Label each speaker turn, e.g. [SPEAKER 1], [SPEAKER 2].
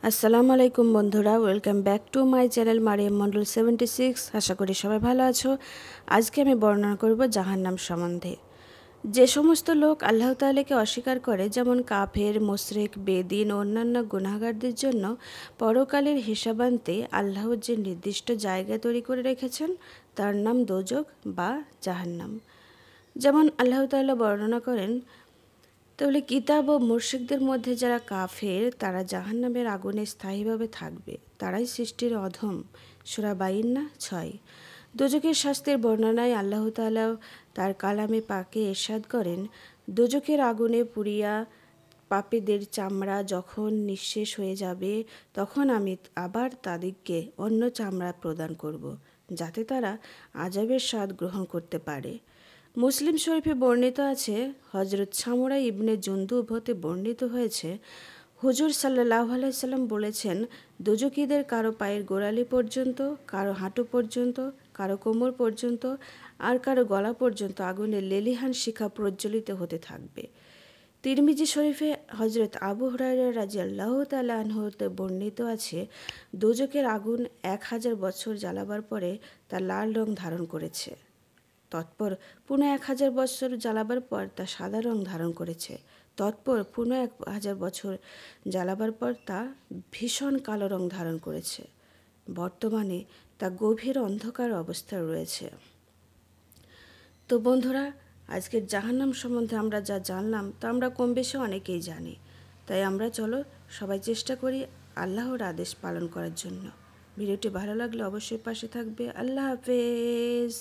[SPEAKER 1] আসসালামু আলাইকুম বন্ধুরা, welcome back to my channel Mariam Mondal 76। আশা করি সবাই ভালো আছো। আজকে আমি বর্ণনা করব জাহান্নাম সম্বন্ধে। যে সমস্ত লোক আল্লাহ তাআলাকে অস্বীকার করে, যেমন কাফের, মুশরিক, বেদিন ও অন্যান্য গুনাহগারদের জন্য পরকালের হিসাব আনতে আল্লাহর যে নির্দিষ্ট জায়গা তৈরি করে রেখেছেন তার নাম দোজখ বা জাহান্নাম। যেমন আল্লাহ তাআলা বর্ণনা করেন, তাহলে কিতাব ও মুরশিকদের মধ্যে যারা কাফের তারা জাহান্নামের আগুনে স্থায়ীভাবে থাকবে, তারাই সৃষ্টির অধম। সূরা বাইন্না 6। দোজখের শাস্তির বর্ণনায় আল্লাহ তাআলা তার কালামে পাকে ইরশাদ করেন, দোজখের আগুনে পুড়িয়া পাপীদের চামড়া যখন নিঃশেষ হয়ে যাবে তখন আমি আবার তাদেরকে অন্য চামড়া প্রদান করব, যাতে তারা আযাবের স্বাদ গ্রহণ করতে পারে। মুসলিম শরীফে বর্ণিত আছে, হজরত সামুরা ইবনে জুনদুব হতে বর্ণিত হয়েছে, হুজুর সাল্লাল্লাহু আলাইহি সাল্লাম বলেছেন, দোজখীদের কারো পায়ের গোড়ালি পর্যন্ত, কারো হাঁটু পর্যন্ত, কারো কোমর পর্যন্ত আর কারো গলা পর্যন্ত আগুনের লেলিহান শিখা প্রজ্বলিত হতে থাকবে। তিরমিজি শরীফে হজরত আবু হুরায়রা রাদিয়াল্লাহু তাআলা আনহু হতে বর্ণিত আছে, দোজখের আগুন 1000 বছর জ্বালাবার পরে তা লাল রং ধারণ করেছে। তৎপর পুনঃ 1000 বছর জ্বালাবার পর তা সাদা রং ধারণ করেছে। তৎপর পুনঃ 1000 বছর জ্বালাবার পর তা ভীষণ কালো রং ধারণ করেছে। বর্তমানে তা গভীর অন্ধকার অবস্থায় রয়েছে। তো বন্ধুরা, আজকের জাহান্নাম সম্বন্ধে আমরা যা জানলাম তা আমরা কম বেশি অনেকেই জানি। তাই আমরা চলো সবাই চেষ্টা করি আল্লাহর আদেশ পালন করার জন্য। ভিডিওটি ভালো লাগলে অবশ্যই পাশে থাকবে। আল্লাহ হাফেজ।